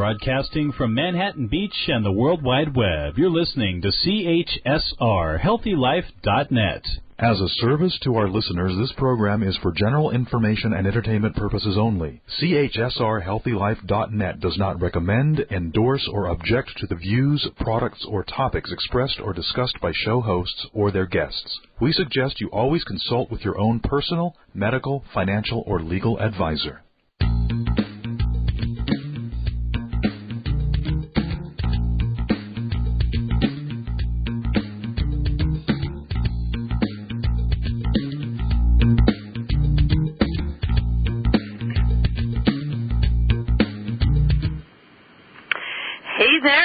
Broadcasting from Manhattan Beach and the World Wide Web, you're listening to CHSR, HealthyLife.net. As a service to our listeners, this program is for general information and entertainment purposes only. CHSR, HealthyLife.net does not recommend, endorse, or object to the views, products, or topics expressed or discussed by show hosts or their guests. We suggest you always consult with your own personal, medical, financial, or legal advisor.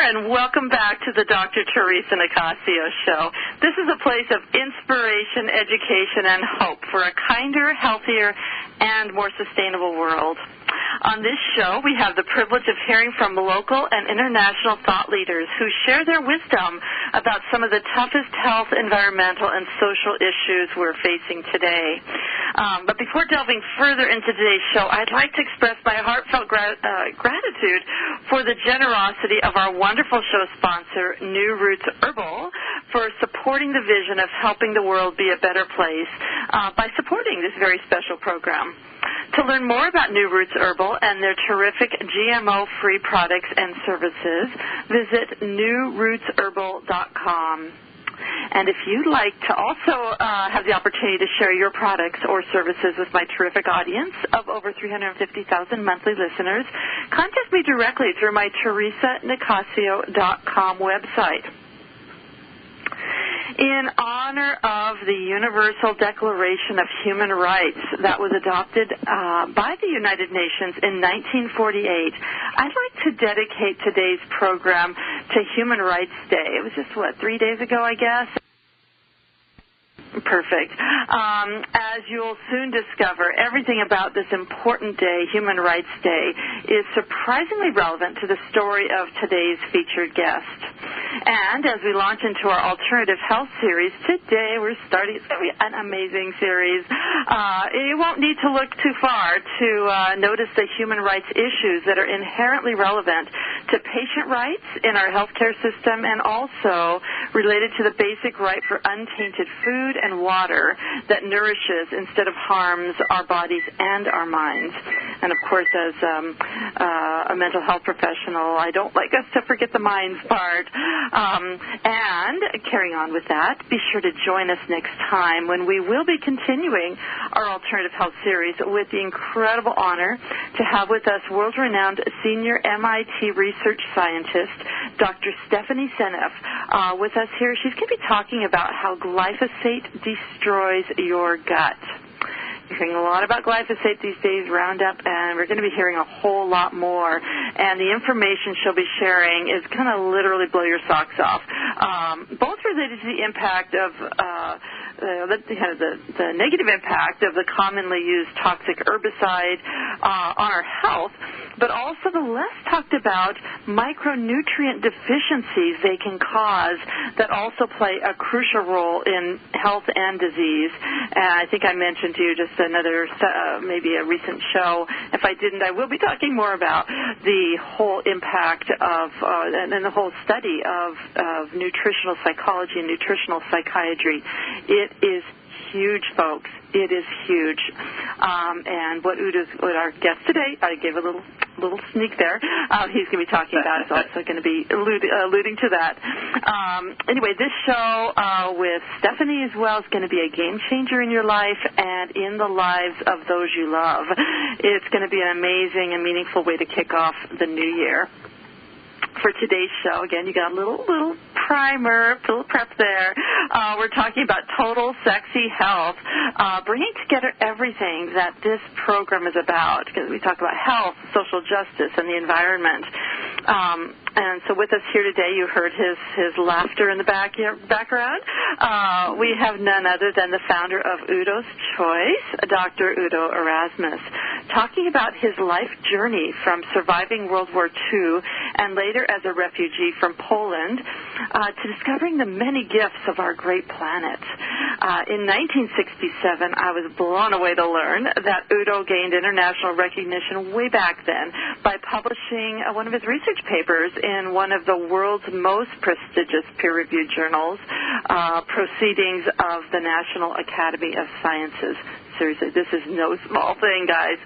And welcome back to the Dr. Theresa Nicassio Show. This is a place of inspiration, education, and hope for a kinder, healthier, and more sustainable world. On this show, we have the privilege of hearing from local and international thought leaders who share their wisdom about some of the toughest health, environmental, and social issues we're facing today. But before delving further into today's show, I'd like to express my heartfelt gratitude for the generosity of our wonderful show sponsor, New Roots Herbal, for supporting the vision of helping the world be a better place by supporting this very special program. To learn more about New Roots Herbal and their terrific GMO-free products and services, visit newrootsherbal.com. And if you'd like to also have the opportunity to share your products or services with my terrific audience of over 350,000 monthly listeners, contact me directly through my TheresaNicassio.com website. In honor of the Universal Declaration of Human Rights that was adopted by the United Nations in 1948, I'd like to dedicate today's program to Human Rights Day. It was just, 3 days ago, I guess? Perfect. As you'll soon discover, everything about this important day, Human Rights Day, is surprisingly relevant to the story of today's featured guest. And as we launch into our Alternative Health series, today we're starting, it's going to be an amazing series. You won't need to look too far to notice the human rights issues that are inherently relevant to patient rights in our healthcare system and also related to the basic right for untainted food and water that nourishes instead of harms our bodies and our minds. And, of course, as a mental health professional, I don't like us to forget the minds part. And carrying on with that, be sure to join us next time when we will be continuing our Alternative Health series with the incredible honor to have with us world-renowned senior MIT research scientist, Dr. Stephanie Seneff, with us here. She's going to be talking about how glyphosate destroys your gut. You're hearing a lot about glyphosate these days, Roundup, and we're going to be hearing a whole lot more. And the information she'll be sharing is going to literally blow your socks off, both related to the impact of the negative impact of the commonly used toxic herbicide on our health, but also the less talked about micronutrient deficiencies they can cause that also play a crucial role in health and disease. And I think I mentioned to you just another, maybe a recent show. If I didn't, I will be talking more about the whole impact of and the whole study of nutritional psychology and nutritional psychiatry. It is huge, folks. It is huge. And what our guest today, I gave a little sneak there, he's going to be talking about is also going to be alluding to that. Anyway, this show with Stephanie as well is going to be a game changer in your life and in the lives of those you love. It's going to be an amazing and meaningful way to kick off the new year. For today's show, again, you got a little primer, little prep there. We're talking about total sexy health, bringing together everything that this program is about, because we talk about health, social justice, and the environment. And so with us here today, you heard his laughter in the background. We have none other than the founder of Udo's Choice, Dr. Udo Erasmus. talking about his life journey from surviving World War II and later as a refugee from Poland to discovering the many gifts of our great planet. In 1967, I was blown away to learn that Udo gained international recognition way back then by publishing one of his research papers in one of the world's most prestigious peer-reviewed journals, Proceedings of the National Academy of Sciences. Seriously, this is no small thing, guys.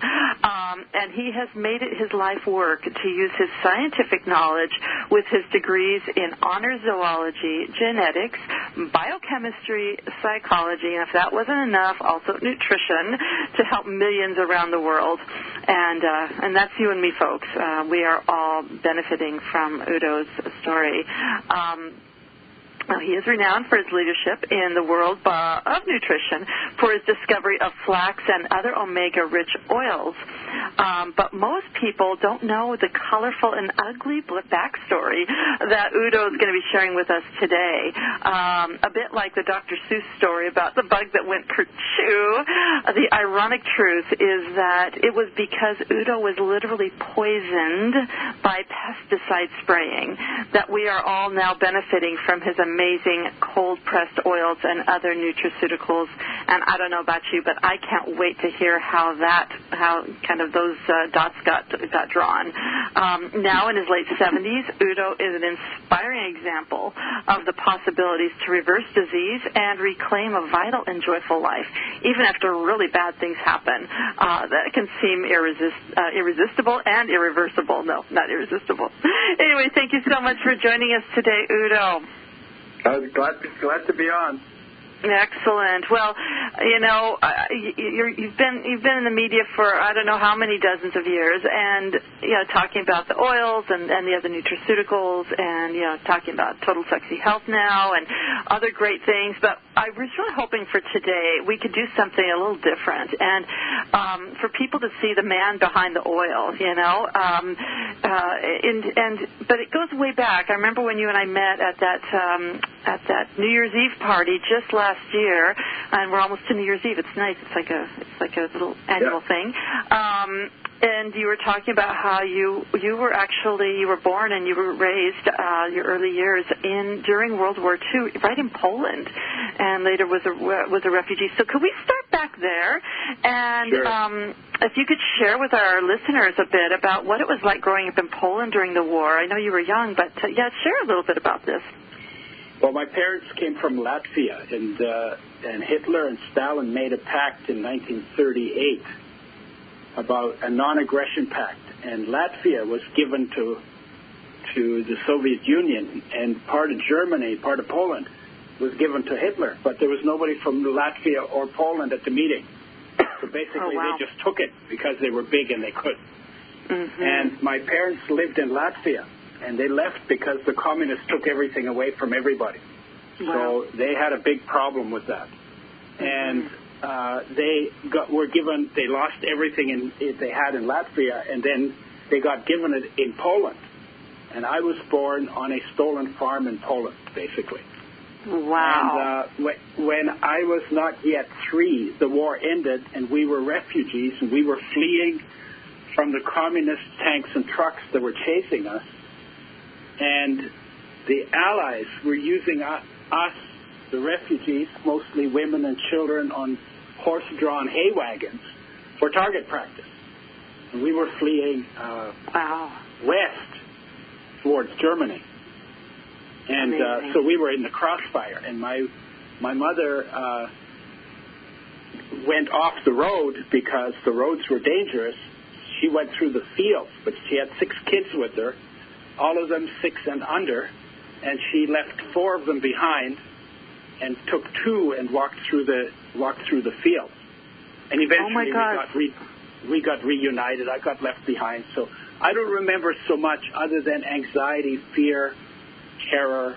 And he has made it his life work to use his scientific knowledge with his degrees in honors zoology, genetics, biochemistry, psychology, and if that wasn't enough, also nutrition, to help millions around the world. And that's you and me, folks. We are all benefiting from Udo's story. He is renowned for his leadership in the world of nutrition, for his discovery of flax and other omega-rich oils. But most people don't know the colorful and ugly backstory that Udo is going to be sharing with us today. A bit like the Dr. Seuss story about the bug that went kerchoo. The ironic truth is that it was because Udo was literally poisoned by pesticide spraying that we are all now benefiting from his amazing cold-pressed oils and other nutraceuticals. And I don't know about you, but I can't wait to hear how kind of those dots got drawn. Now in his late 70s, Udo is an inspiring example of the possibilities to reverse disease and reclaim a vital and joyful life, even after really bad things happen. That can seem irresistible and irreversible. No, not irresistible. Anyway, thank you so much for joining us today, Udo. I was glad to be on. Excellent. Well, you've been in the media for I don't know how many dozens of years, and talking about the oils and the other nutraceuticals, and talking about total sexy health now and other great things. But I was really hoping for today we could do something a little different, and for people to see the man behind the oil. But it goes way back. I remember when you and I met at that New Year's Eve party just last year, and we're almost to New Year's Eve. It's nice. It's like a little annual thing. And you were talking about how you were born and you were raised your early years during World War II, right in Poland, and later was a refugee. So could we start back there? And sure. If you could share with our listeners a bit about what it was like growing up in Poland during the war. I know you were young, but share a little bit about this. Well, my parents came from Latvia, and Hitler and Stalin made a pact in 1938 about a non-aggression pact, and Latvia was given to the Soviet Union, and part of Germany, part of Poland, was given to Hitler, but there was nobody from Latvia or Poland at the meeting. So basically they just took it because they were big and they could. Mm-hmm. And my parents lived in Latvia, and they left because the communists took everything away from everybody. Wow. So they had a big problem with that. Mm-hmm. And they lost everything they had in Latvia, and then they got given it in Poland. And I was born on a stolen farm in Poland, basically. Wow. And when I was not yet 3, the war ended, and we were refugees, and we were fleeing from the communist tanks and trucks that were chasing us. And the Allies were using us, the refugees, mostly women and children, on horse-drawn hay wagons for target practice. And we were fleeing west towards Germany. And so we were in the crossfire. And my mother went off the road because the roads were dangerous. She went through the fields, but she had 6 kids with her, all of them 6 and under, and she left 4 of them behind and took 2 and walked through the field. And eventually we got reunited. I got left behind. So I don't remember so much other than anxiety, fear, terror,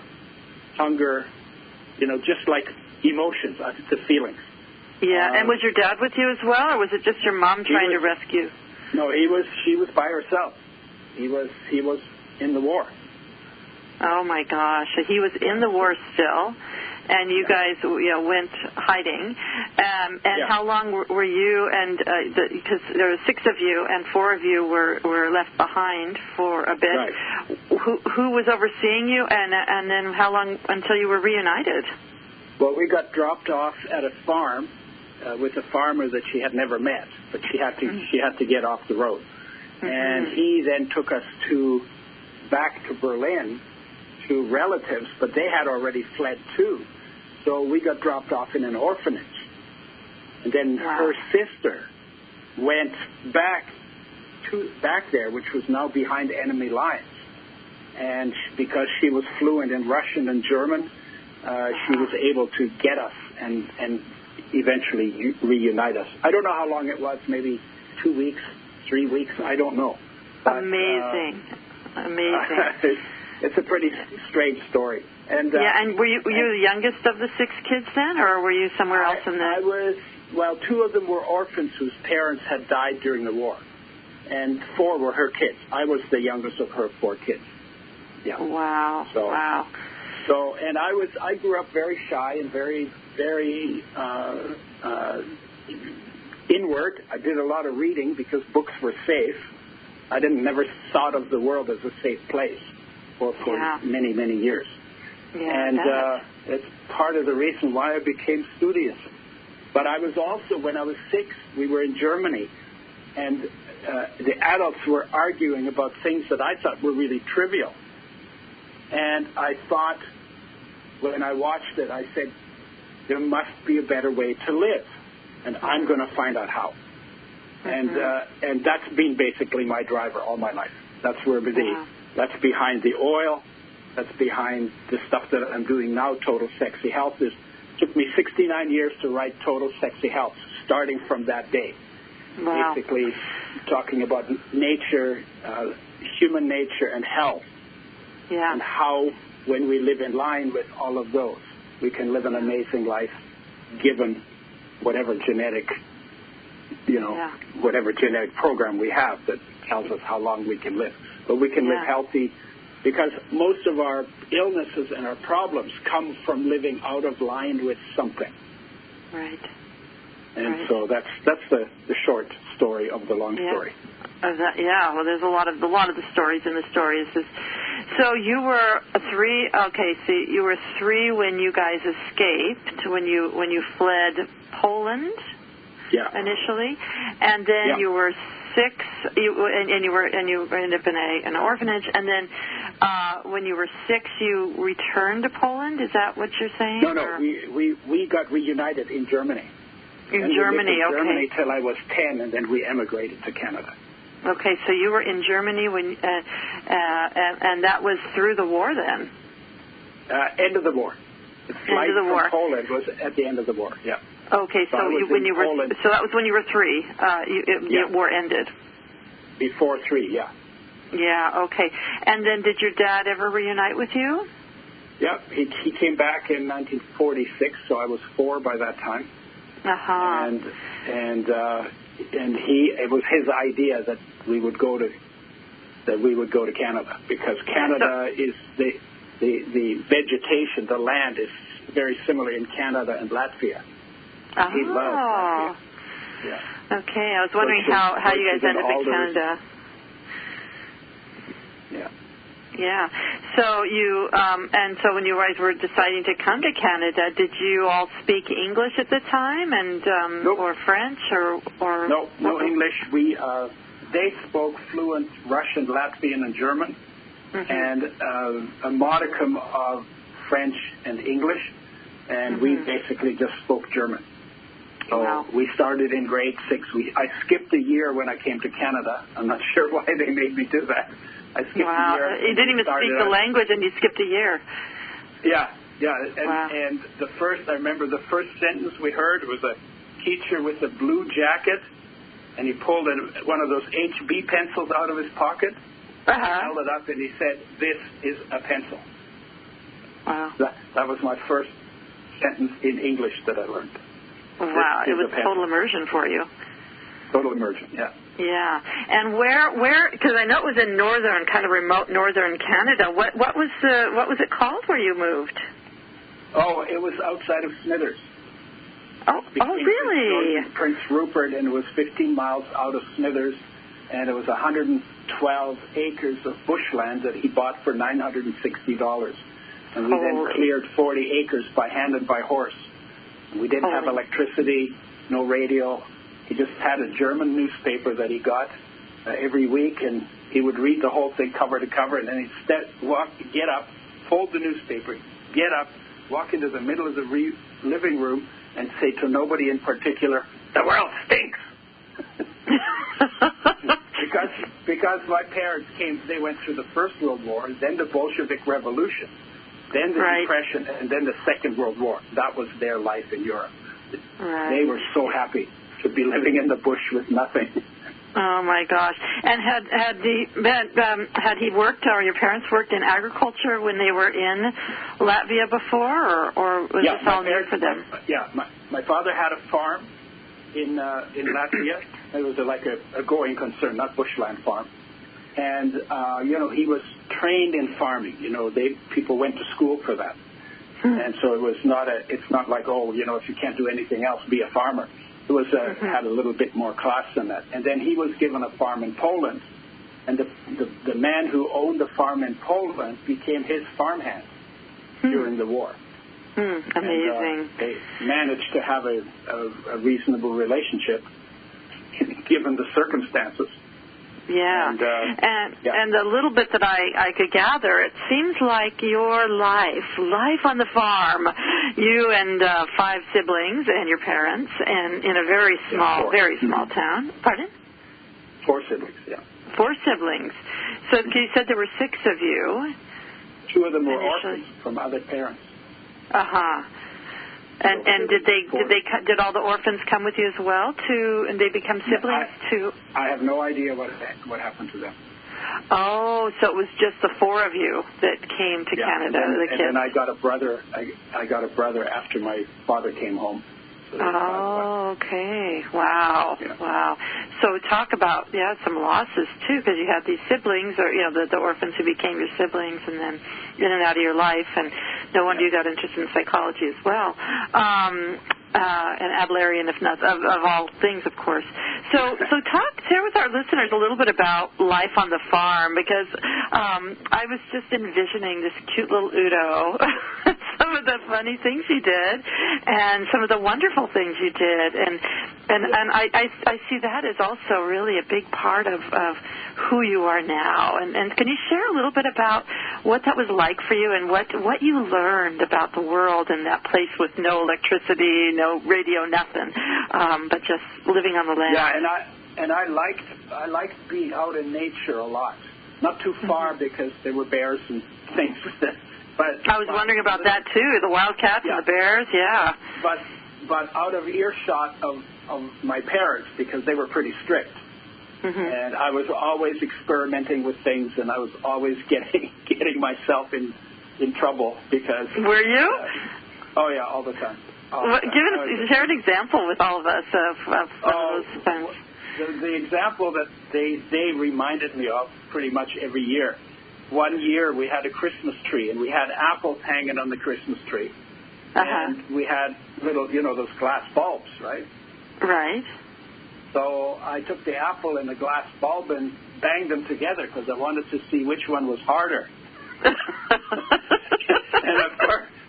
hunger, just like emotions, the feelings. Yeah, and was your dad with you as well, or was it just your mom trying to rescue? No, she was by herself. He was in the war. Oh, my gosh. So he was in the war still. and you guys went hiding. And how long were you and because there were 6 of you and 4 of you were left behind for a bit. Right. Who was overseeing you, and then how long until you were reunited? Well, we got dropped off at a farm with a farmer that she had never met, but she had to get off the road. Mm-hmm. And he then took us back to Berlin to relatives, but they had already fled too. So we got dropped off in an orphanage. And then her sister went back there, which was now behind enemy lines. And because she was fluent in Russian and German, she was able to get us and eventually reunite us. I don't know how long it was, maybe 2 weeks, 3 weeks, I don't know. But, Amazing. It's a pretty strange story. And and were you the youngest of the 6 kids then, or were you somewhere else in the... I was, 2 of them were orphans whose parents had died during the war, and 4 were her kids. I was the youngest of her 4 kids. Yeah. Wow. So, and I grew up very shy and very, very inward. I did a lot of reading because books were safe. I never thought of the world as a safe place for many, many years. Yeah, and it's part of the reason why I became studious. But I was also, when I was 6, we were in Germany, and the adults were arguing about things that I thought were really trivial. And I thought, when I watched it, I said, there must be a better way to live, and I'm going to find out how. And that's been basically my driver all my life. That's where that's behind the oil. That's behind the stuff that I'm doing now, Total Sexy Health. It took me 69 years to write Total Sexy Health, starting from that day. Wow. Basically talking about nature, human nature, and health. Yeah. And how, when we live in line with all of those, we can live an amazing life given whatever genetic, whatever genetic program we have that tells us how long we can live. But we can live healthy because most of our illnesses and our problems come from living out of line with something. Right. And so that's the short story of the long story. Well, there's a lot of the stories in the stories. So you were 3. Okay, so you were 3 when you guys escaped, when you fled Poland. Yeah. Initially, and then you were 6. You ended up in an orphanage, and then when you were 6, you returned to Poland. Is that what you're saying? No. We got reunited in Germany. In Germany, okay. Germany till I was 10, and then we emigrated to Canada. Okay, so you were in Germany when, and that was through the war then. End of the war. The flight from Poland was at the end of the war. Yeah. Okay, so that was when you were 3. War ended. Before 3, yeah. Yeah. Okay. And then, did your dad ever reunite with you? Yeah, he came back in 1946, so I was 4 by that time. And it was his idea that we would go to Canada because Canada is the vegetation, the land is very similar in Canada and Latvia. He loves Latvia. Yeah. Okay, I was wondering how you guys ended up in Canada. Yeah. Yeah. So you and so when you guys were deciding to come to Canada, did you all speak English at the time, and nope. or French, or no English. They spoke fluent Russian, Latvian, and German, and a modicum of French and English, and we basically just spoke German. So we started in grade 6. I skipped a year when I came to Canada. I'm not sure why they made me do that. I skipped a year. You didn't even speak the language, and you skipped a year. Yeah. And I remember the first sentence we heard was a teacher with a blue jacket, and he pulled one of those HB pencils out of his pocket, held it up, and he said, "This is a pencil." Wow. That was my first sentence in English that I learned. Wow, it was total immersion for you. Total immersion, yeah. Yeah, and where? Because I know it was in northern, kind of remote northern Canada. What was it called where you moved? Oh, it was outside of Smithers. Oh, really? Prince Rupert, and it was 15 miles out of Smithers, and it was 112 acres of bushland that he bought for $960. And we then cleared 40 acres by hand and by horse. And we didn't have electricity, no radio. He just had a German newspaper that he got every week, and he would read the whole thing cover to cover, and then he'd get up, fold the newspaper, get up, walk into the middle of the living room, and say to nobody in particular, "The world stinks." because my parents they went through the First World War, then the Bolshevik Revolution, then the Depression, and then the Second World War. That was their life in Europe. Right. They were so happy to be living in the bush with nothing. Oh my gosh! And had he worked, or your parents worked in agriculture when they were in Latvia before, or was this all new for them? My father had a farm in Latvia. It was like a going concern, not bushland farm. And he was trained in farming. People went to school for that, and so it was not it's not like if you can't do anything else, be a farmer. It was had a little bit more class than that. And then he was given a farm in Poland, and the man who owned the farm in Poland became his farmhand during the war. Amazing. And, they managed to have a reasonable relationship given the circumstances. Yeah. And the little bit that I could gather, it seems like your life on the farm, you and 5 siblings and your parents, and in a very small town. Pardon? 4 siblings, yeah. 4 siblings. So you said there were 6 of you. 2 of them were orphans from other parents. And did all the orphans come with you as well and they become siblings too? I have no idea what happened to them. Oh, so it was just the 4 of you that came to Canada, the kids. And then I got a brother. I got a brother after my father came home. So okay. Wow. Yeah. Wow. So talk about some losses too, because you had these siblings, or the orphans who became your siblings, and then in and out of your life, and no wonder you got interested in psychology as well. And Adlerian, if not of all things, of course. So share with our listeners a little bit about life on the farm, because I was just envisioning this cute little Udo, some of the funny things you did, and some of the wonderful things you did, and I see that as also really a big part of who you are now. And can you share a little bit about what that was like for you, and what you learned about the world in that place with no electricity, no radio, nothing, but just living on the land? Yeah, and I liked being out in nature a lot. Not too far because there were bears and things. But I was wondering about that too, the wildcats and the bears, yeah. But out of earshot of my parents, because they were pretty strict. And I was always experimenting with things, and I was always getting myself in trouble because. Were you? Oh yeah, all the time. Share an example with all of us of one of those times. The example that they reminded me of pretty much every year. One year we had a Christmas tree, and we had apples hanging on the Christmas tree, and we had little, those glass bulbs, right? Right. So I took the apple and the glass bulb and banged them together because I wanted to see which one was harder. And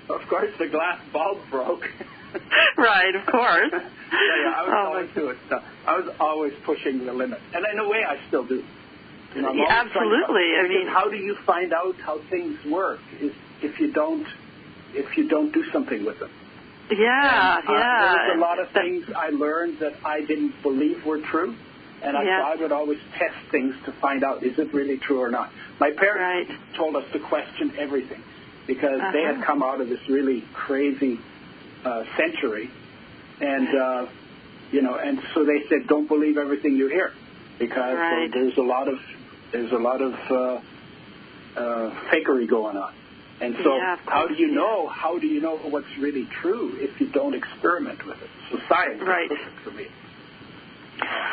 of course, the glass bulb broke. Right, of course. I was always doing stuff. I was always pushing the limit, and in a way, I still do. Absolutely. I mean, how do you find out how things work if you don't do something with them? Yeah. There was a lot of things I learned that I didn't believe were true, and I would always test things to find out, is it really true or not? My parents told us to question everything because they had come out of this really crazy century, and and so they said, don't believe everything you hear, because there's a lot of fakery going on. And so how do you know what's really true if you don't experiment with it? So science is perfect for me.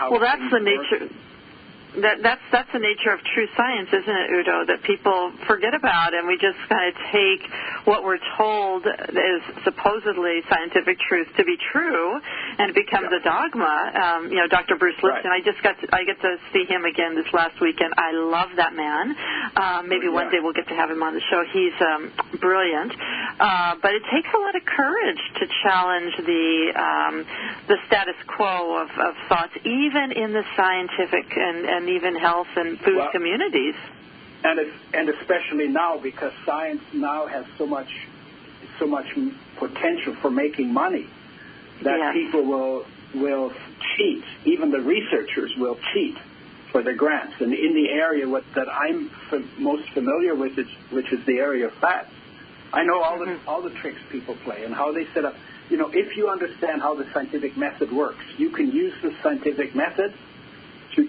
Well, that's the nature. That's the nature of true science, isn't it, Udo? That people forget about, and we just kind of take what we're told is supposedly scientific truth to be true, and it becomes a dogma. Dr. Bruce Lipton. I get to see him again this last weekend. I love that man. Maybe one day we'll get to have him on the show. He's brilliant, but it takes a lot of courage to challenge the status quo of thoughts, even in the scientific and even health and food communities. And especially now, because science now has so much potential for making money that people will cheat. Even the researchers will cheat for their grants. And in the area that I'm most familiar with, which is the area of fats, I know all the tricks people play and how they set up. If you understand how the scientific method works, you can use the scientific method to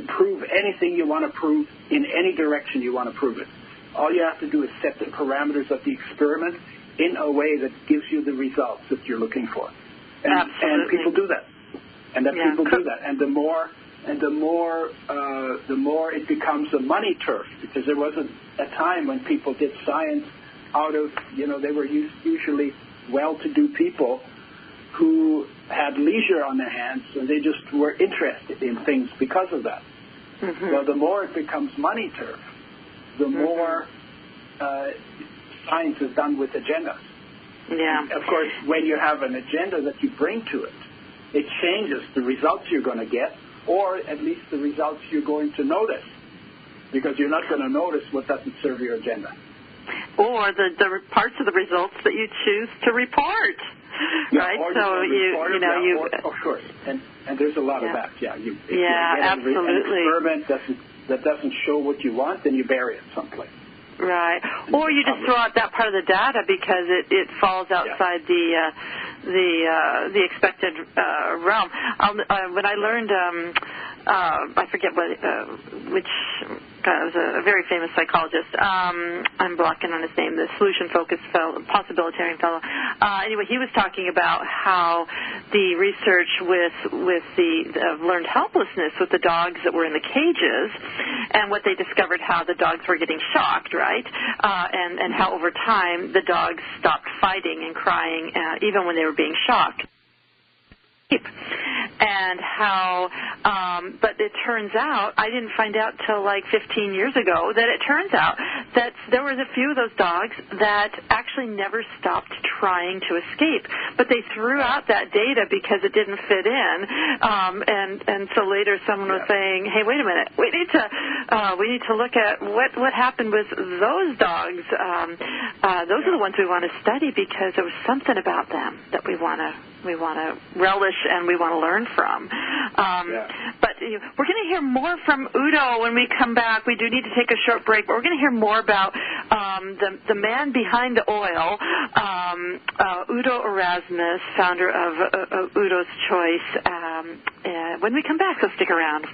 prove anything you want to prove in any direction you want to prove it. All you have to do is set the parameters of the experiment in a way that gives you the results that you're looking for. And people do that. And people do that. And the more it becomes a money turf, because there was a time when people did science out of, they were usually well-to-do people who had leisure on their hands, and they just were interested in things because of that. Mm-hmm. Well, the more it becomes money turf, the more science is done with agendas. Yeah. And of course, when you have an agenda that you bring to it, it changes the results you're going to get, or at least the results you're going to notice, because you're not going to notice what doesn't serve your agenda. Or the parts of the results that you choose to report, right? Of course, and there's a lot of that. Yeah, if you get absolutely. An experiment that doesn't show what you want, then you bury it someplace. Right, or you just throw out that part of the data because it falls outside the expected realm. When I learned, I forget which guy was a very famous psychologist. I'm blocking on his name. The solution-focused fellow, possibilitarian fellow. Anyway, he was talking about how the research with the learned helplessness with the dogs that were in the cages, and what they discovered how the dogs were getting shocked, right? And how over time the dogs stopped fighting and crying even when they were being shocked. And how, but it turns out, I didn't find out till like 15 years ago, that it turns out that there was a few of those dogs that actually never stopped trying to escape. But they threw out that data because it didn't fit in. And so later someone was saying, hey, wait a minute, we need to look at what happened with those dogs. Those are the ones we want to study because there was something about them that we want to relish and we want to learn from. But we're going to hear more from Udo when we come back. We do need to take a short break, but we're going to hear more about the man behind the oil, Udo Erasmus, founder of Udo's Choice, when we come back, so stick around.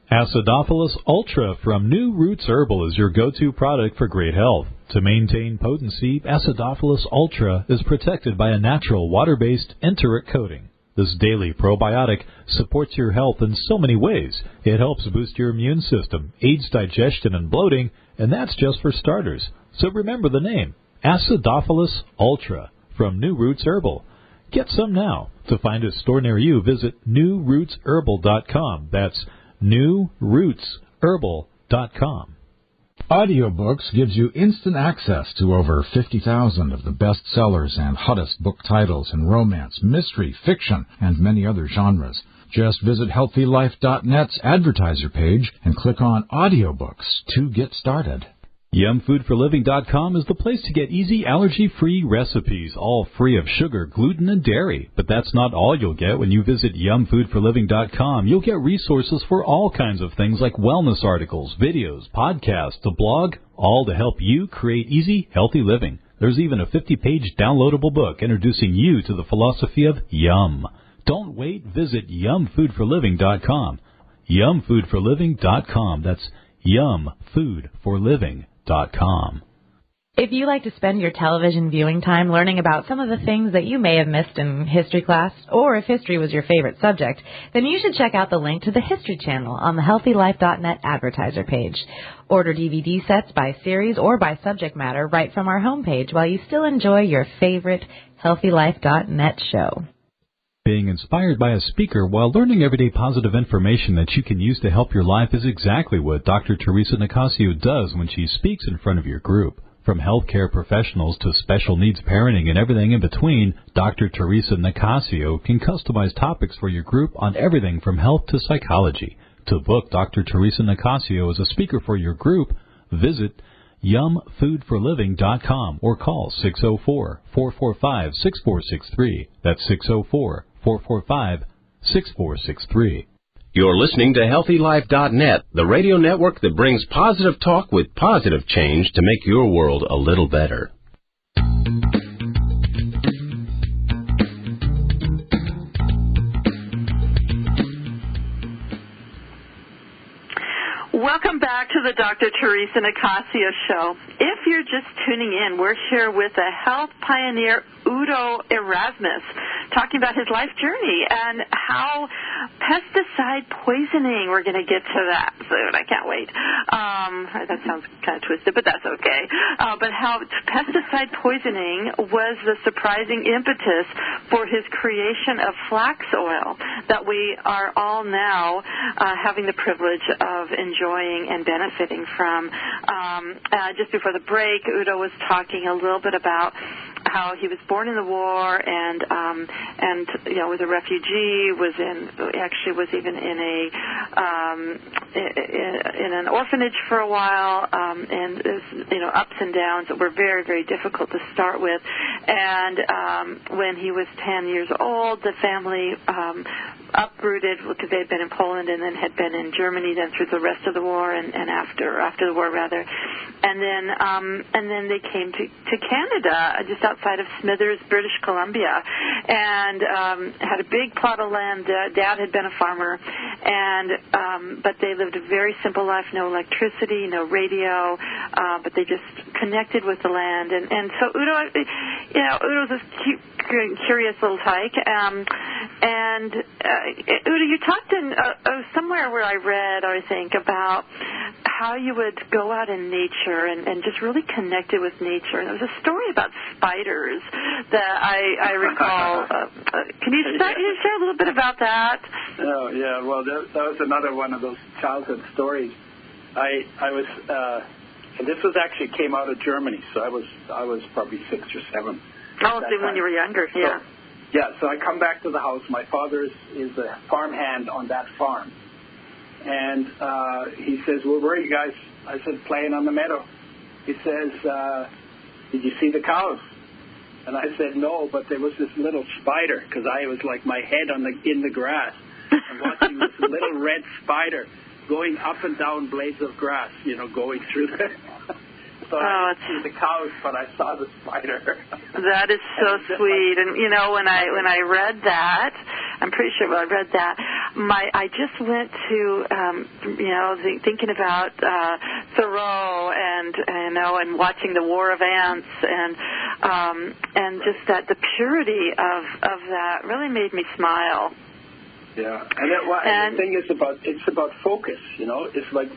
Acidophilus Ultra from New Roots Herbal is your go-to product for great health. To maintain potency, Acidophilus Ultra is protected by a natural water-based enteric coating. This daily probiotic supports your health in so many ways. It helps boost your immune system, aids digestion and bloating, and that's just for starters. So remember the name, Acidophilus Ultra from New Roots Herbal. Get some now. To find a store near you, visit newrootsherbal.com. That's newrootsherbal.com. Audiobooks gives you instant access to over 50,000 of the best sellers and hottest book titles in romance, mystery, fiction, and many other genres. Just visit HealthyLife.net's advertiser page and click on Audiobooks to get started. YumFoodForLiving.com is the place to get easy, allergy-free recipes, all free of sugar, gluten, and dairy. But that's not all you'll get when you visit YumFoodForLiving.com. You'll get resources for all kinds of things like wellness articles, videos, podcasts, a blog, all to help you create easy, healthy living. There's even a 50-page downloadable book introducing you to the philosophy of Yum. Don't wait. Visit yumfoodforliving.com. Yumfoodforliving.com. That's yumfoodforliving.com. If you like to spend your television viewing time learning about some of the things that you may have missed in history class, or if history was your favorite subject, then you should check out the link to the History Channel on the HealthyLife.net advertiser page. Order DVD sets by series or by subject matter right from our homepage while you still enjoy your favorite HealthyLife.net show. Being inspired by a speaker while learning everyday positive information that you can use to help your life is exactly what Dr. Theresa Nicassio does when she speaks in front of your group. From healthcare professionals to special needs parenting and everything in between, Dr. Theresa Nicassio can customize topics for your group on everything from health to psychology. To book Dr. Theresa Nicassio as a speaker for your group, visit yumfoodforliving.com or call 604-445-6463. That's 604-445-6463. You're listening to HealthyLife.net, the radio network that brings positive talk with positive change to make your world a little better. Welcome back to the Dr. Theresa Nicassio Show. If you're just tuning in, we're here with a health pioneer, Udo Erasmus, talking about his life journey and how pesticide poisoning, we're going to get to that soon. I can't wait. That sounds kind of twisted, but that's okay. But how pesticide poisoning was the surprising impetus for his creation of flax oil that we are all now having the privilege of enjoying and benefiting from. Just before the break, Udo was talking a little bit about how he was born in the war and you know, was a refugee, was even in an orphanage for a while, and you know, ups and downs that were very, very difficult to start with. And when he was 10 years old, the family uprooted because they had been in Poland and then had been in Germany then through the rest of the war and after the war rather, and then they came to Canada just outside of Smithers, British Columbia, and had a big plot of land. Dad had been a farmer, and but they lived a very simple life, no electricity, no radio, but they just connected with the land. And so Udo's this curious little tyke, and Udo, you talked in somewhere where I read, I think, about how you would go out in nature and just really connected with nature. And there was a story about spiders that I recall. Can you share a little bit about that? Oh, yeah. Well, that was another one of those childhood stories. I was, and this was actually came out of Germany, so I was probably 6 or 7. Oh, so when you were younger, yeah. So I come back to the house. My father is a farmhand on that farm. And he says, well, where are you guys? I said, playing on the meadow. He says, did you see the cows? And I said, no, but there was this little spider, because I was like my head in the grass and watching this little red spider going up and down blades of grass, going through the... So I didn't see the cows, but I saw the spider. That is so sweet. And when I read that, I'm pretty sure when I read that, I just went to thinking about Thoreau and watching the War of Ants and just that the purity of that really made me smile. Yeah, and the thing is it's about focus. It's like.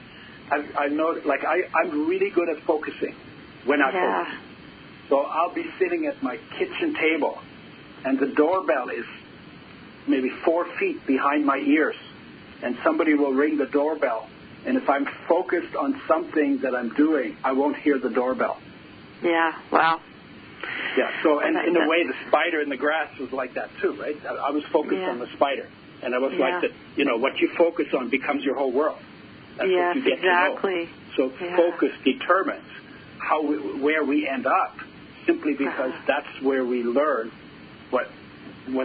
I know, like, I'm really good at focusing when I focus. So I'll be sitting at my kitchen table, and the doorbell is maybe 4 feet behind my ears, and somebody will ring the doorbell. And if I'm focused on something that I'm doing, I won't hear the doorbell. Yeah, wow. Yeah, so, and in a way, the spider in the grass was like that, too, right? I was focused on the spider, and I was like that, what you focus on becomes your whole world. That's what you get exactly. To know. So focus determines where we end up, simply because that's where we learn what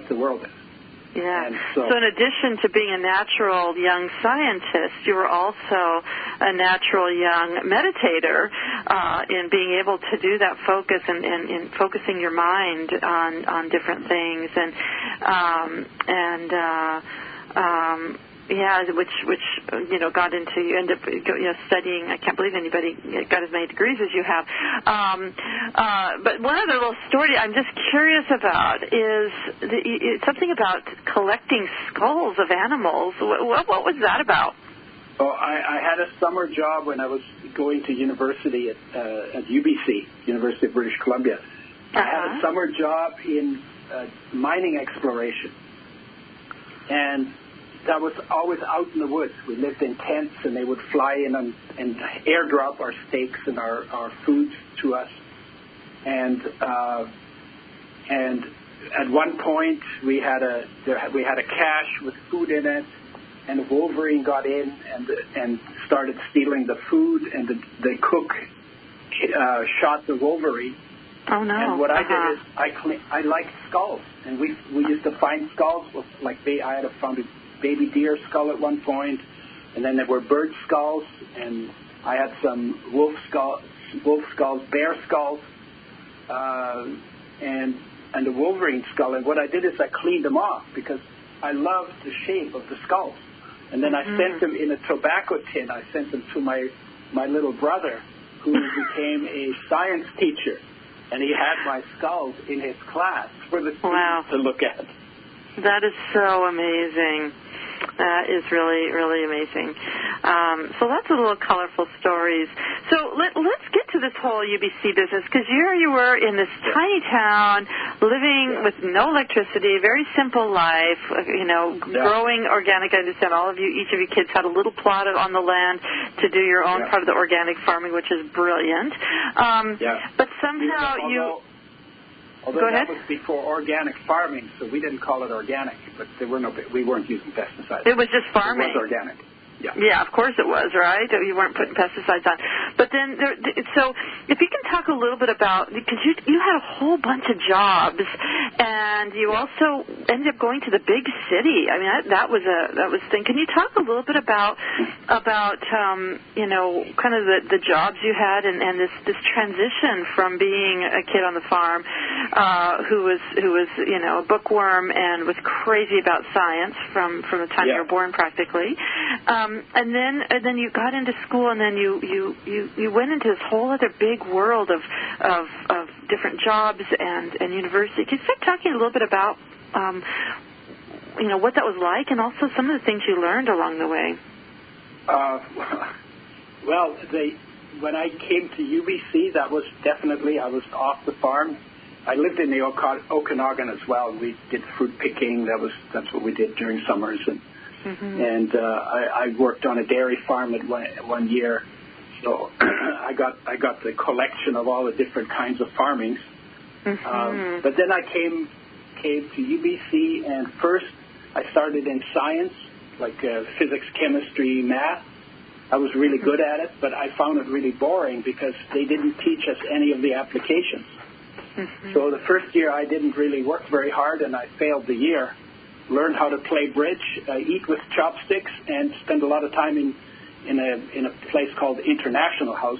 the world is. Yeah. And so in addition to being a natural young scientist, you were also a natural young meditator in being able to do that focus and in focusing your mind on different things which got into, you end up studying. I can't believe anybody got as many degrees as you have. But one other little story I'm just curious about is something about collecting skulls of animals. What was that about? Oh, I had a summer job when I was going to university at UBC, University of British Columbia. I had a summer job in mining exploration, and that was always out in the woods. We lived in tents, and they would fly in and airdrop our steaks and our foods to us. And at one point, we had a cache with food in it, and a wolverine got in and started stealing the food, and the cook shot the wolverine. Oh no! And what I did is I liked skulls, and we used to find skulls with I had found a baby deer skull at one point, and then there were bird skulls, and I had some wolf skulls, bear skulls, and a wolverine skull. And what I did is I cleaned them off because I loved the shape of the skulls. And then I sent them in a tobacco tin. I sent them to my little brother, who became a science teacher, and he had my skulls in his class for the students to look at. That is so amazing. That is really, really amazing. So lots of little colorful stories. So let's get to this whole UBC business, because here you were in this tiny town, living with no electricity, very simple life, growing organic. I understand each of you kids had a little plot on the land to do your own part of the organic farming, which is brilliant. But somehow Although that was before organic farming, so we didn't call it organic, but we weren't using pesticides. It was just farming. It was organic. Yeah, of course it was, right? You weren't putting pesticides on. But then, so if you can talk a little bit about, because you had a whole bunch of jobs, and you also ended up going to the big city. I mean, that was thing. Can you talk a little bit about kind of the jobs you had and this transition from being a kid on the farm who was a bookworm and was crazy about science from the time you were born, practically. And then you got into school, and then you went into this whole other big world of different jobs and university. Can you start talking a little bit about what that was like, and also some of the things you learned along the way? When I came to UBC, that was definitely, I was off the farm. I lived in the Okanagan as well. We did fruit picking. That's what we did during summers, and I worked on a dairy farm at one year, so I got the collection of all the different kinds of farmings. But then I came to UBC, and first I started in science, like physics, chemistry, math. I was really good at it, but I found it really boring because they didn't teach us any of the applications. So the first year I didn't really work very hard, and I failed the year. Learned how to play bridge, eat with chopsticks, and spend a lot of time in a place called International House.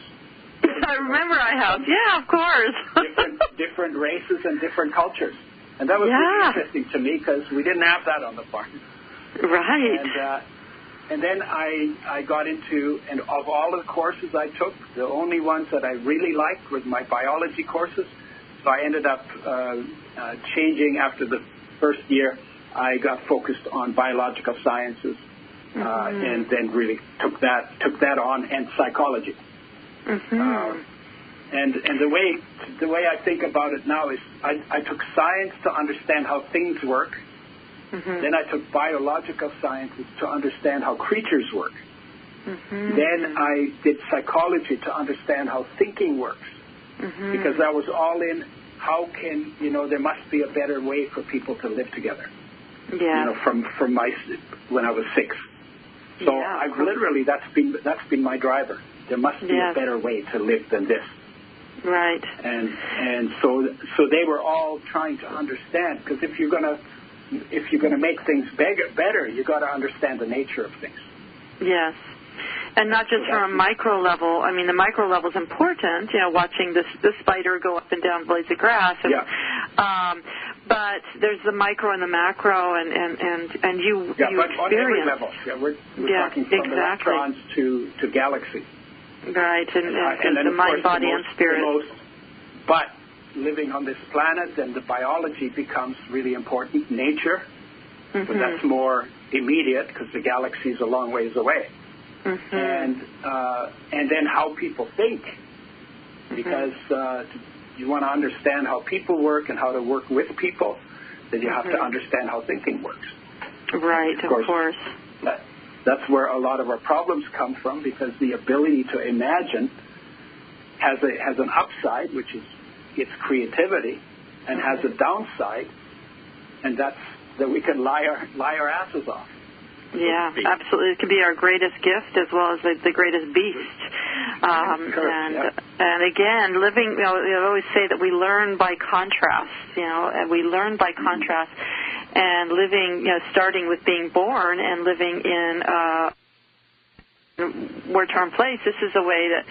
I remember House. Yeah, of course. different races and different cultures, and that was really interesting to me because we didn't have that on the farm. Right. And then I got into, and of all of the courses I took, the only ones that I really liked were my biology courses. So I ended up changing after the first year. I got focused on biological sciences, and then really took that on, and psychology. And the way I think about it now is I took science to understand how things work. Then I took biological sciences to understand how creatures work. Then I did psychology to understand how thinking works, because that was all in how can, there must be a better way for people to live together. From when I was 6. So I've literally, that's been my driver. There must be a better way to live than this. Right. And so they were all trying to understand, because if you're going to if you're going to make things better, you got to understand the nature of things. Yes. And not just from a micro level. I mean, the micro level is important, watching the spider go up and down blades of grass. And, but there's the micro and the macro, and you but experience. On every level. We're talking from electrons to galaxies. Right, and the mind, body, and spirit. But living on this planet, and the biology becomes really important. Nature, but that's more immediate because the galaxy is a long ways away. And then how people think, because you want to understand how people work and how to work with people, then you have to understand how thinking works. Right, of course. That's where a lot of our problems come from, because the ability to imagine has an upside, which is its creativity, and has a downside, and that's that we can lie our asses off. Yeah, absolutely. It can be our greatest gift as well as the greatest beast. And again, living, I always say that we learn by contrast, and we learn by contrast, and living, starting with being born and living in war-torn place. This is a way that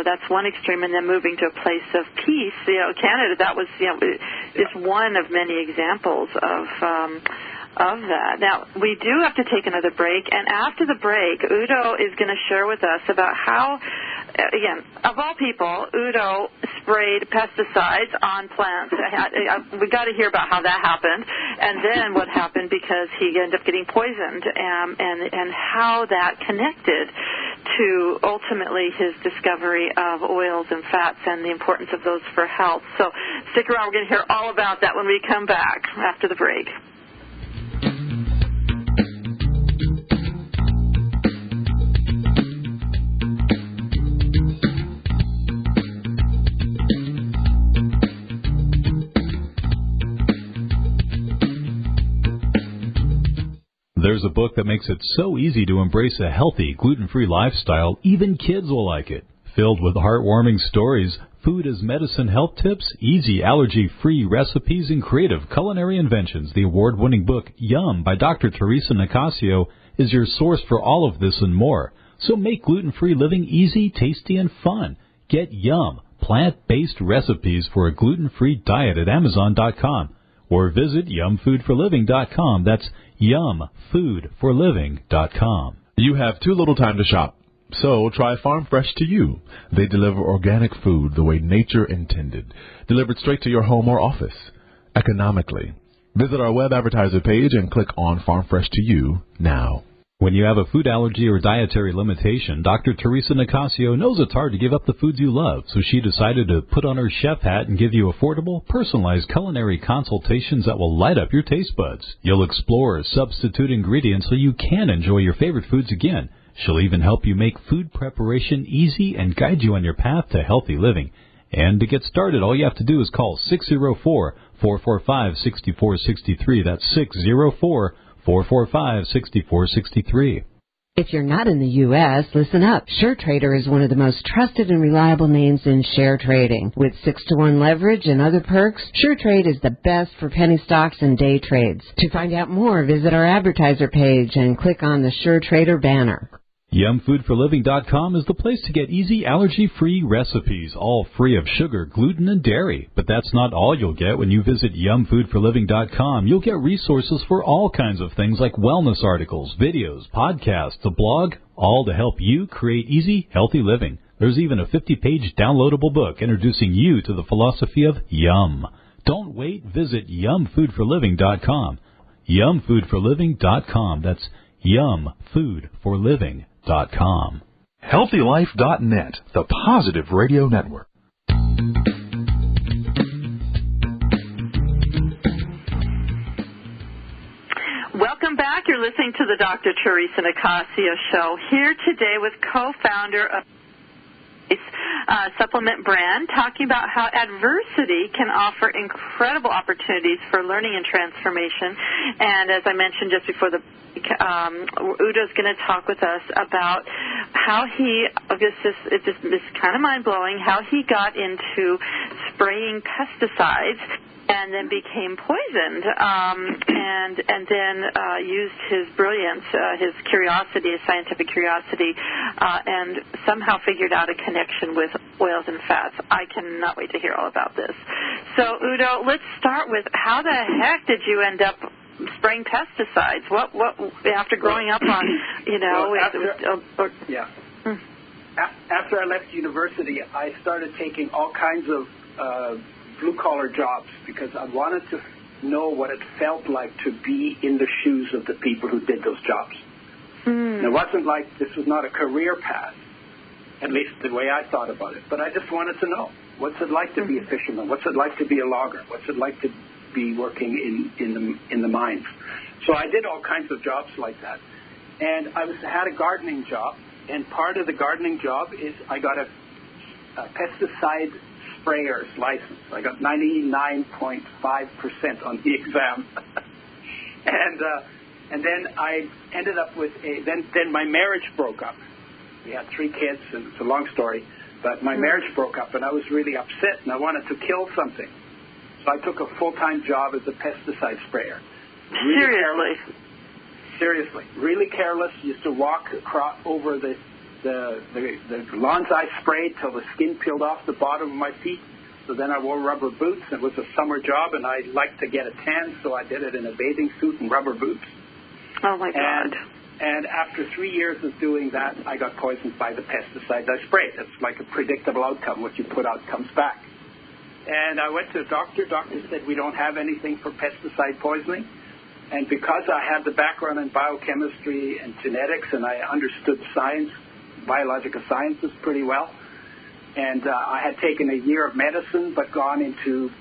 that's one extreme, and then moving to a place of peace. Canada, that was, is one of many examples of that. Now, we do have to take another break, and after the break, Udo is going to share with us about how, again, of all people, Udo sprayed pesticides on plants. We got to hear about how that happened, and then what happened because he ended up getting poisoned, and how that connected to ultimately his discovery of oils and fats and the importance of those for health. So stick around. We're going to hear all about that when we come back after the break. There's a book that makes it so easy to embrace a healthy, gluten-free lifestyle, even kids will like it. Filled with heartwarming stories, food as medicine health tips, easy allergy-free recipes, and creative culinary inventions, the award-winning book Yum by Dr. Theresa Nicassio is your source for all of this and more. So make gluten-free living easy, tasty, and fun. Get Yum, plant-based recipes for a gluten-free diet at Amazon.com. Or visit yumfoodforliving.com. That's yumfoodforliving.com. You have too little time to shop, so try Farm Fresh to You. They deliver organic food the way nature intended, delivered straight to your home or office, economically. Visit our web advertiser page and click on Farm Fresh to You now. When you have a food allergy or dietary limitation, Dr. Theresa Nicassio knows it's hard to give up the foods you love, so she decided to put on her chef hat and give you affordable, personalized culinary consultations that will light up your taste buds. You'll explore substitute ingredients so you can enjoy your favorite foods again. She'll even help you make food preparation easy and guide you on your path to healthy living. And to get started, all you have to do is call 604-445-6463. That's 604-445-6463. If you're not in the U.S., listen up. SureTrader is one of the most trusted and reliable names in share trading. With 6-to-1 leverage and other perks, SureTrade is the best for penny stocks and day trades. To find out more, visit our advertiser page and click on the SureTrader banner. YumFoodForLiving.com is the place to get easy, allergy-free recipes, all free of sugar, gluten, and dairy. But that's not all you'll get when you visit YumFoodForLiving.com. You'll get resources for all kinds of things like wellness articles, videos, podcasts, a blog, all to help you create easy, healthy living. There's even a 50-page downloadable book introducing you to the philosophy of Yum. Don't wait. Visit YumFoodForLiving.com. YumFoodForLiving.com. That's YumFoodForLiving.com. HealthyLife.net, the positive radio network. Welcome back. You're listening to the Dr. Theresa Nicassio Show, here today with co-founder of supplement brand, talking about how adversity can offer incredible opportunities for learning and transformation. And as I mentioned just before the Udo's going to talk with us about how he, it just is kind of mind-blowing, how he got into spraying pesticides and then became poisoned, and then used his brilliance, his curiosity, his scientific curiosity, and somehow figured out a connection with oils and fats. I cannot wait to hear all about this. So, Udo, let's start with how the heck did you end up spraying pesticides? What after growing up on, After I left university, I started taking all kinds of blue-collar jobs because I wanted to know what it felt like to be in the shoes of the people who did those jobs. And it wasn't like this was not a career path, at least the way I thought about it, but I just wanted to know, what's it like to be a fisherman? What's it like to be a logger? What's it like to be working in the mines? So I did all kinds of jobs like that. And I had a gardening job, and part of the gardening job is I got a pesticide sprayer's license. I got 99.5% on the exam. And then I ended up with then my marriage broke up. We had 3 kids, and it's a long story, but my marriage broke up, and I was really upset, and I wanted to kill something. So I took a full-time job as a pesticide sprayer. Seriously, really careless. Used to walk across over the lawns I sprayed till the skin peeled off the bottom of my feet. So then I wore rubber boots. It was a summer job, and I liked to get a tan, so I did it in a bathing suit and rubber boots. Oh, my God. And after 3 years of doing that, I got poisoned by the pesticides I sprayed. It's like a predictable outcome. What you put out comes back. And I went to the doctor. Doctor said, we don't have anything for pesticide poisoning. And because I had the background in biochemistry and genetics, and I understood science, biological sciences pretty well, and I had taken a year of medicine but gone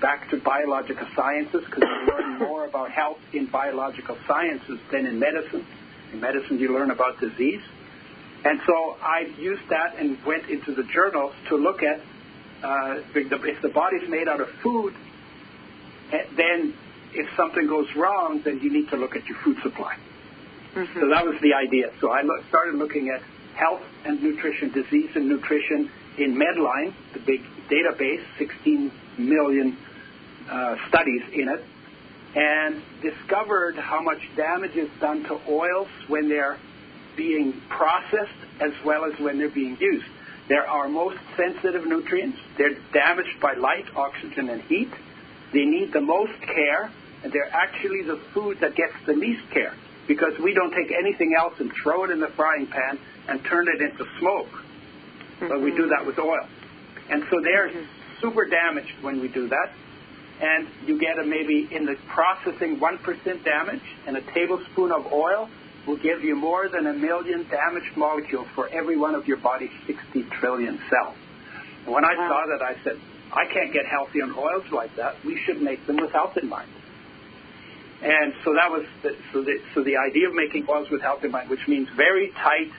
back to biological sciences because I learned more about health in biological sciences than in medicine. In medicine, you learn about disease. And so I used that and went into the journals to look at if the body's made out of food, then if something goes wrong, then you need to look at your food supply. Mm-hmm. So that was the idea. So I started looking at health and nutrition, disease and nutrition in Medline, the big database, 16 million studies in it, and discovered how much damage is done to oils when they're being processed as well as when they're being used. They're our most sensitive nutrients. They're damaged by light, oxygen, and heat. They need the most care, and they're actually the food that gets the least care because we don't take anything else and throw it in the frying pan and turn it into smoke. Mm-hmm. But we do that with oil. And so they're super damaged when we do that. And you get maybe in the processing 1% damage, and a tablespoon of oil will give you more than 1 million damaged molecules for every one of your body's 60 trillion cells. And when I saw that, I said, I can't get healthy on oils like that. We should make them with health in mind. And so that was the idea of making oils with health in mind, which means very tight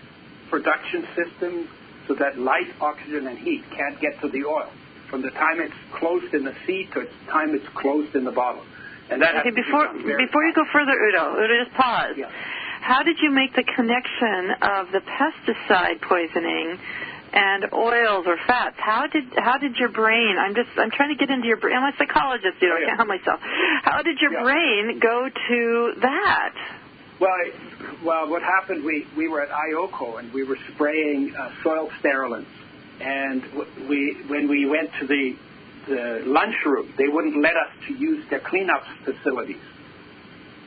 production system so that light, oxygen, and heat can't get to the oil from the time it's closed in the seed to the time it's closed in the bottle. And that before you go further, Udo, just pause. Yeah. How did you make the connection of the pesticide poisoning and oils or fats? How did your brain? I'm trying to get into your brain. I'm a psychologist, dude. I can't help myself. How did your brain go to that? Well, what happened? We were at IOCO and we were spraying soil sterilants, and when we went to the lunchroom, they wouldn't let us to use their cleanup facilities.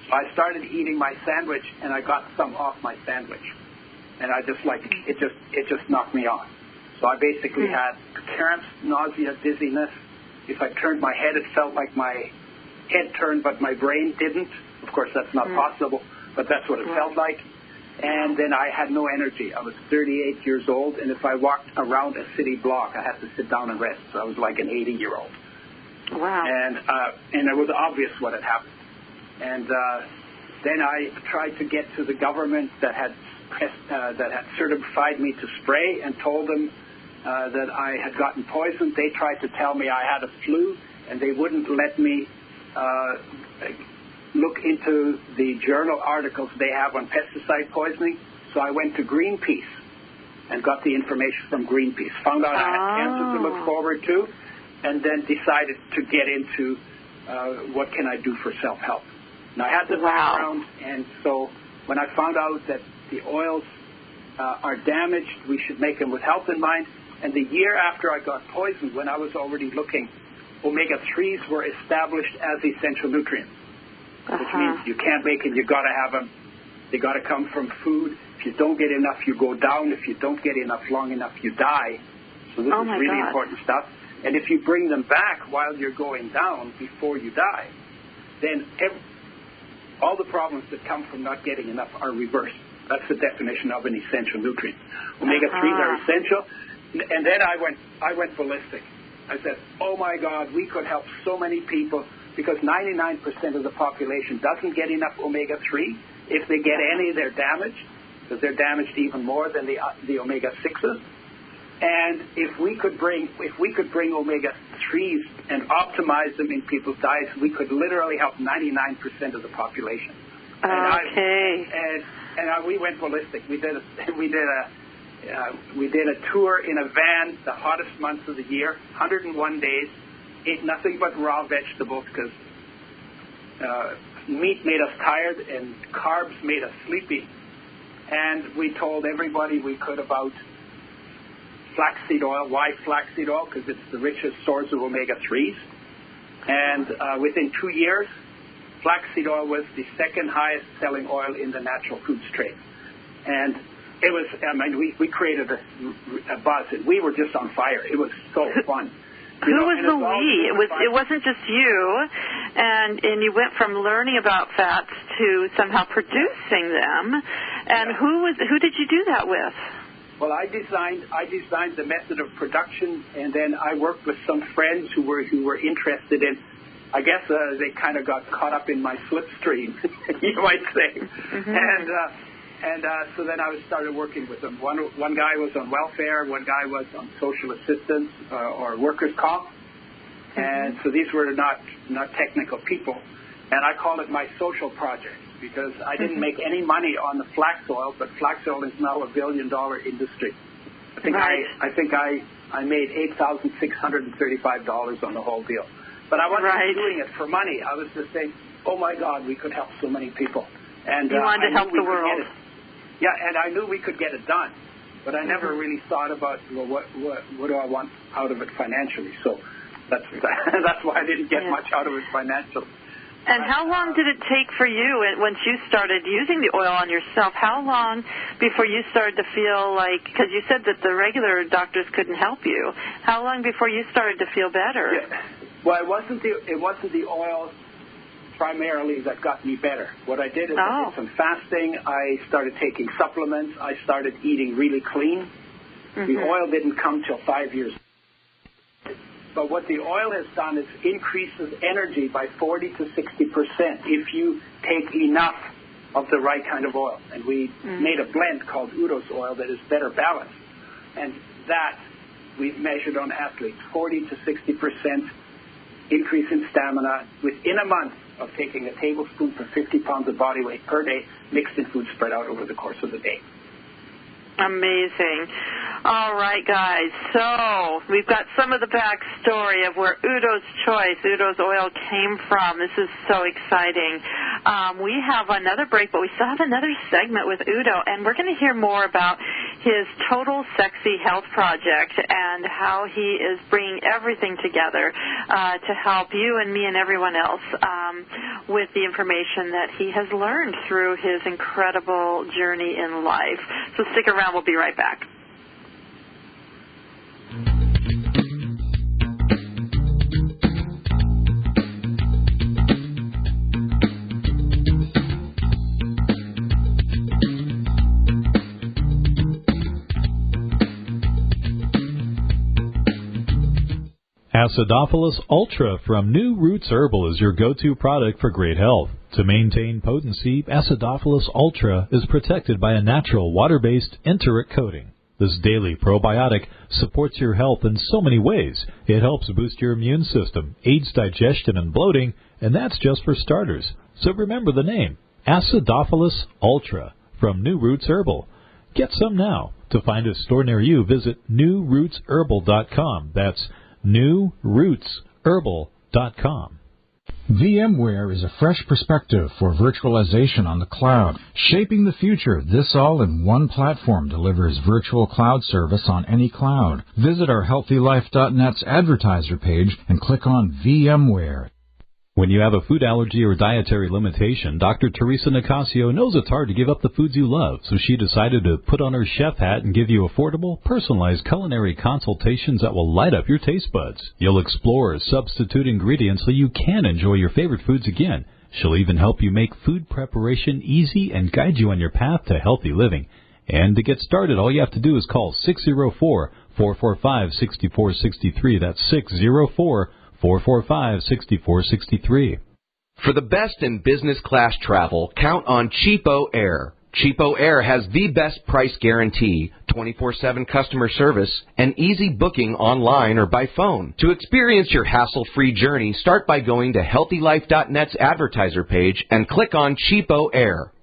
So I started eating my sandwich, and I got some off my sandwich, and I just it just knocked me off. So I basically had cramps, nausea, dizziness. If I turned my head, it felt like my head turned, but my brain didn't. Of course, that's not possible, but that's what it felt like. And then I had no energy. I was 38 years old, and if I walked around a city block, I had to sit down and rest. So I was like an 80-year-old. Wow. And it was obvious what had happened. And then I tried to get to the government that had certified me to spray and told them that I had gotten poisoned. They tried to tell me I had a flu, and they wouldn't let me look into the journal articles they have on pesticide poisoning. So I went to Greenpeace, and got the information from Greenpeace. Found out I had cancer to look forward to, and then decided to get into what can I do for self-help. Now, I had the background, and so when I found out that the oils are damaged, we should make them with health in mind. And the year after I got poisoned, when I was already looking, omega-3s were established as essential nutrients, which means you can't make them, you got to have them. They got to come from food. If you don't get enough, you go down. If you don't get enough long enough, you die. So this is really important stuff. And if you bring them back while you're going down before you die, then all the problems that come from not getting enough are reversed. That's the definition of an essential nutrient. Omega-3s are essential. And then I went ballistic. I said, oh, my God, we could help so many people because 99% of the population doesn't get enough omega-3. If they get any, they're damaged, because they're damaged even more than the omega-6s. And if we could bring omega-3s and optimize them in people's diets, we could literally help 99% of the population. And we went ballistic. We did a tour in a van, the hottest months of the year, 101 days, ate nothing but raw vegetables because meat made us tired and carbs made us sleepy. And we told everybody we could about flaxseed oil. Why flaxseed oil? Because it's the richest source of omega-3s. And within 2 years, flaxseed oil was the second highest selling oil in the natural foods trade. And it was, we created a buzz, and we were just on fire. It was so fun. Who was the we? It wasn't just you, and you went from learning about fats to somehow producing them. And who did you do that with? Well, I designed the method of production, and then I worked with some friends who were interested in. I guess they kind of got caught up in my slipstream, you might say, and so then I started working with them. One guy was on welfare, one guy was on social assistance or workers' comp, and so these were not technical people, and I call it my social project because I didn't make any money on the flax oil, but flax oil is now $1 billion industry. I think I made $8,635 on the whole deal. But I wasn't doing it for money. I was just saying, oh, my God, we could help so many people. And you wanted to help the world. Yeah, and I knew we could get it done. But I never really thought about, well, what do I want out of it financially? So that's why I didn't get much out of it financially. And how long did it take for you, once you started using the oil on yourself, how long before you started to feel like, because you said that the regular doctors couldn't help you, how long before you started to feel better? Yeah. Well, it wasn't the oil primarily that got me better. What I did is I did some fasting. I started taking supplements. I started eating really clean. The oil didn't come till 5 years. But what the oil has done is increases energy by 40 to 60% if you take enough of the right kind of oil. And we made a blend called Udo's oil that is better balanced. And that we've measured on athletes, 40 to 60% increase in stamina within a month of taking a tablespoon for 50 pounds of body weight per day, mixed in food spread out over the course of the day. Amazing. All right, guys. So we've got some of the backstory of where Udo's Choice, Udo's oil came from. This is so exciting. We have another break, but we still have another segment with Udo, and we're going to hear more about his Total Sexy Health Project and how he is bringing everything together to help you and me and everyone else with the information that he has learned through his incredible journey in life. So stick around. We'll be right back. Acidophilus Ultra from New Roots Herbal is your go-to product for great health. To maintain potency, Acidophilus Ultra is protected by a natural water-based enteric coating. This daily probiotic supports your health in so many ways. It helps boost your immune system, aids digestion and bloating, and that's just for starters. So remember the name, Acidophilus Ultra from New Roots Herbal. Get some now. To find a store near you, visit newrootsherbal.com. That's newrootsherbal.com. VMware is a fresh perspective for virtualization on the cloud. Shaping the future, this all in one platform delivers virtual cloud service on any cloud. Visit our HealthyLife.net's advertiser page and click on VMware. When you have a food allergy or dietary limitation, Dr. Theresa Nicassio knows it's hard to give up the foods you love, so she decided to put on her chef hat and give you affordable, personalized culinary consultations that will light up your taste buds. You'll explore substitute ingredients so you can enjoy your favorite foods again. She'll even help you make food preparation easy and guide you on your path to healthy living. And to get started, all you have to do is call 604-445-6463. That's 604-445-6463. For the best in business class travel, count on Cheapo Air. Cheapo Air has the best price guarantee, 24/7 customer service, and easy booking online or by phone. To experience your hassle-free journey, start by going to HealthyLife.net's advertiser page and click on Cheapo Air.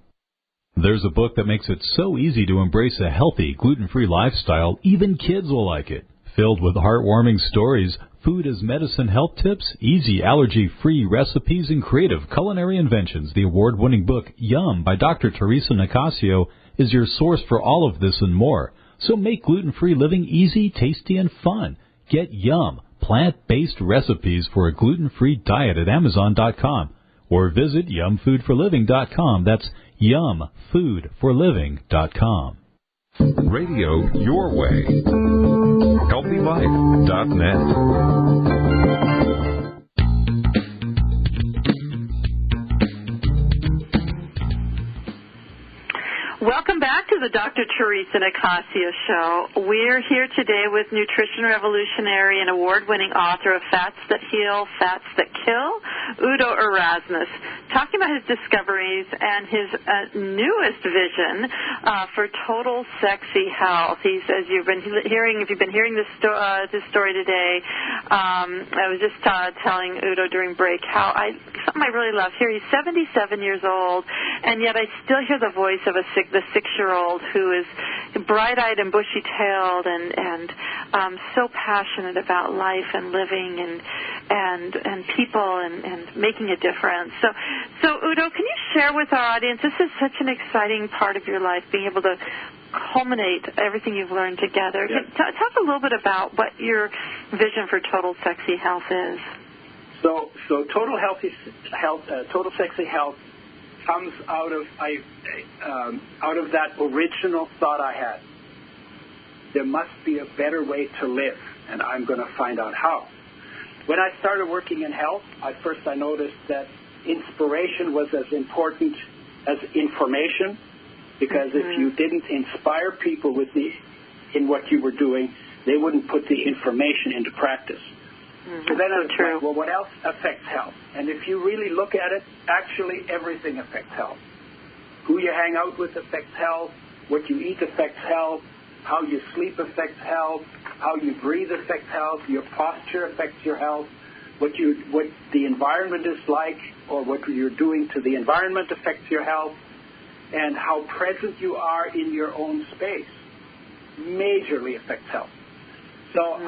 There's a book that makes it so easy to embrace a healthy, gluten-free lifestyle, even kids will like it. Filled with heartwarming stories, food as medicine health tips, easy allergy-free recipes, and creative culinary inventions, the award-winning book Yum by Dr. Theresa Nicassio is your source for all of this and more. So make gluten-free living easy, tasty, and fun. Get Yum, plant-based recipes for a gluten-free diet at Amazon.com or visit yumfoodforliving.com. That's yumfoodforliving.com. Radio your way. HealthyLife.net. Welcome back to the Dr. Theresa Nicassio Show. We're here today with nutrition revolutionary and award-winning author of Fats That Heal, Fats That Kill, Udo Erasmus, talking about his discoveries and his newest vision for total sexy health. He says, if you've been hearing this story today, I was just telling Udo during break something I really love here. He's 77 years old, and yet I still hear the voice of the 6-year-old who is bright-eyed and bushy-tailed and so passionate about life and living and people and making a difference. So Udo, can you share with our audience, this is such an exciting part of your life, being able to culminate everything you've learned together. Yes. Talk a little bit about what your vision for total sexy health is. So total sexy health comes out of that original thought I had. There must be a better way to live, and I'm going to find out how. When I started working in health, I noticed that inspiration was as important as information, because if you didn't inspire people in what you were doing, they wouldn't put the information into practice. So then I was like, well, what else affects health? And if you really look at it, actually everything affects health. Who you hang out with affects health. What you eat affects health. How you sleep affects health. How you breathe affects health. Your posture affects your health. What the environment is like, or what you're doing to the environment affects your health. And how present you are in your own space majorly affects health. So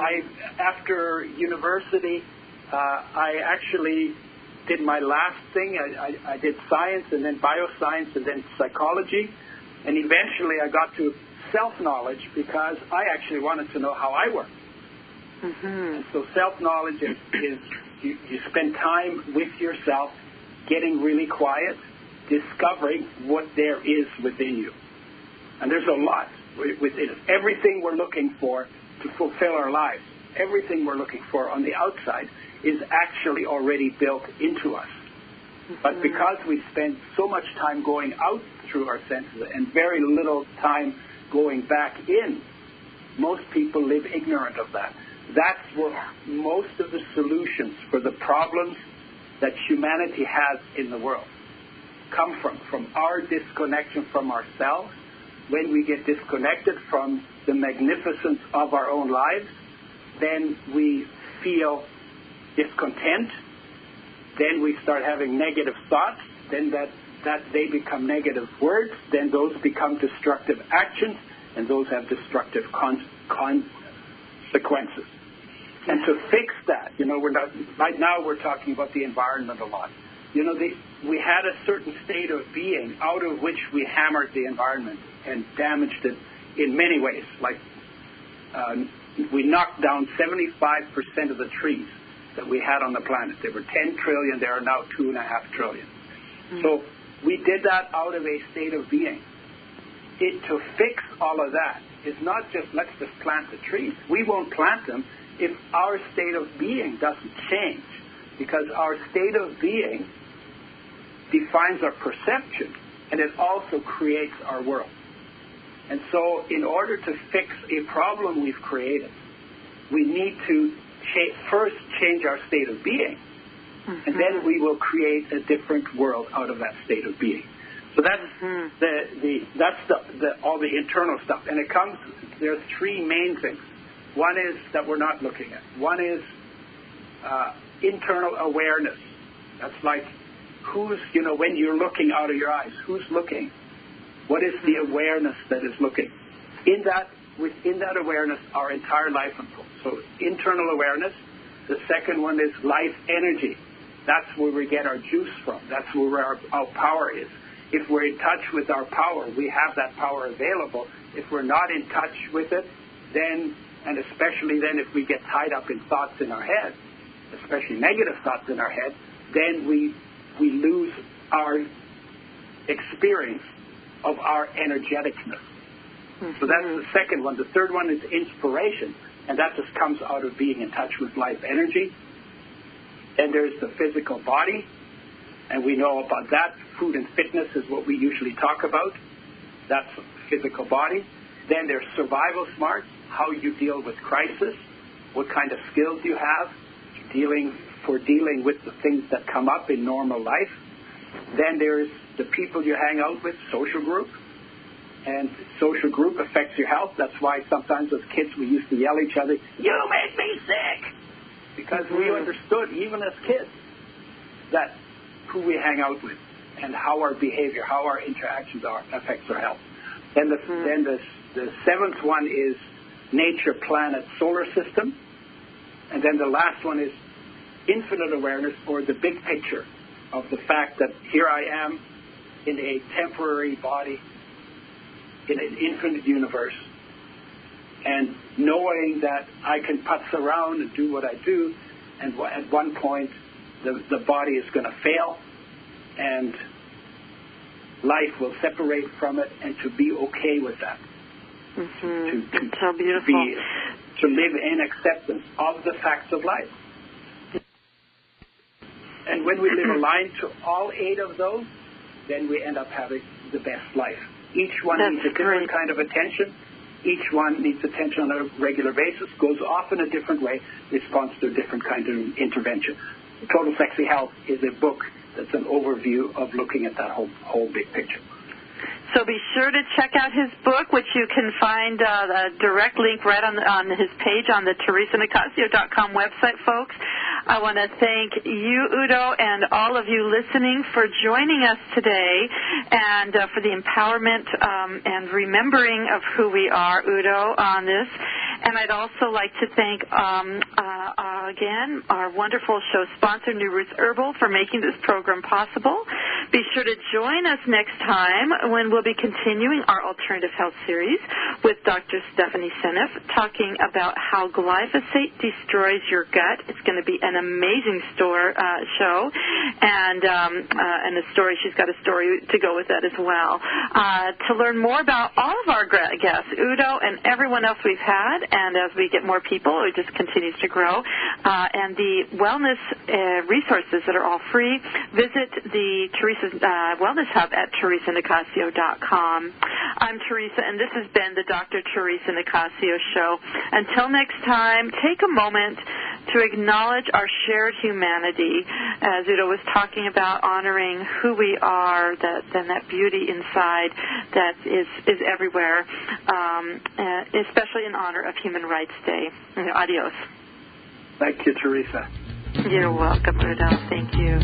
after university, I actually did my last thing. I did science and then bioscience and then psychology. And eventually I got to self-knowledge because I actually wanted to know how I work. And so self-knowledge is you spend time with yourself, getting really quiet, discovering what there is within you. And there's a lot within it. Everything we're looking for to fulfill our lives, everything we're looking for on the outside is actually already built into us. But because we spend so much time going out through our senses and very little time going back in, most people live ignorant of that. That's where most of the solutions for the problems that humanity has in the world come from our disconnection from ourselves. When we get disconnected from the magnificence of our own lives, then we feel discontent. Then we start having negative thoughts. Then that they become negative words. Then those become destructive actions. and those have destructive consequences. And to fix that, right now we're talking about the environment a lot. We had a certain state of being out of which we hammered the environment and damaged it in many ways. Like we knocked down 75% of the trees that we had on the planet. There were 10 trillion. There are now 2.5 trillion. Mm-hmm. So we did that out of a state of being. To fix all of that is not just let's just plant the trees. We won't plant them if our state of being doesn't change, because our state of being defines our perception, and it also creates our world. And so in order to fix a problem we've created, we need to first change our state of being, and then we will create a different world out of that state of being. So that's all the internal stuff. And there are three main things. One is that we're not looking at. One is internal awareness. That's like when you're looking out of your eyes, who's looking? What is the awareness that is looking? Within that awareness, our entire life unfolds. So internal awareness. The second one is life energy. That's where we get our juice from. That's where our power is. If we're in touch with our power, we have that power available. If we're not in touch with it, then, and especially then if we get tied up in thoughts in our head, especially negative thoughts in our head, then we lose our experience of our energeticness. So that's the second one. The third one is inspiration, and that just comes out of being in touch with life energy. Then there's the physical body, and we know about that. Food and fitness is what we usually talk about. That's physical body. Then there's survival smarts, how you deal with crisis, what kind of skills you have for dealing with the things that come up in normal life. Then there's the people you hang out with, social group. And social group affects your health. That's why sometimes as kids we used to yell at each other, "You make me sick!" Because we understood, even as kids, that who we hang out with and how our behavior, how our interactions affects our health. Then the seventh one is nature, planet, solar system. And then the last one is infinite awareness, or the big picture of the fact that here I am in a temporary body in an infinite universe, and knowing that I can putz around and do what I do, and at one point the body is going to fail, and life will separate from it, and to be okay with that. It's so beautiful. To live in acceptance of the facts of life. And when we live aligned to all 8 of those, then we end up having the best life. Each one needs a different kind of attention. Each one needs attention on a regular basis, goes off in a different way, responds to a different kind of intervention. Total Sexy Health is a book that's an overview of looking at that whole big picture. So be sure to check out his book, which you can find a direct link right on his page on the TheresaNicassio.com website, folks. I want to thank you, Udo, and all of you listening for joining us today and for the empowerment and remembering of who we are, Udo, on this. And I'd also like to thank, again, our wonderful show sponsor, New Roots Herbal, for making this program possible. Be sure to join us next time when we'll be continuing our Alternative Health series with Dr. Stephanie Seneff, talking about how glyphosate destroys your gut. It's going to be an amazing show, and a story. She's got a story to go with that as well. To learn more about all of our guests, Udo and everyone else we've had, and as we get more people, it just continues to grow, and the wellness resources that are all free, visit the Theresa's Wellness Hub at TheresaNicassio.com. I'm Theresa, and this has been the Dr. Theresa Nicassio Show. Until next time, take a moment to acknowledge our shared humanity, as Udo was talking about, honoring who we are, that beauty inside that is everywhere, especially in honor of Human Rights Day. Adios. Thank you, Theresa. You're welcome, Udo. Thank you.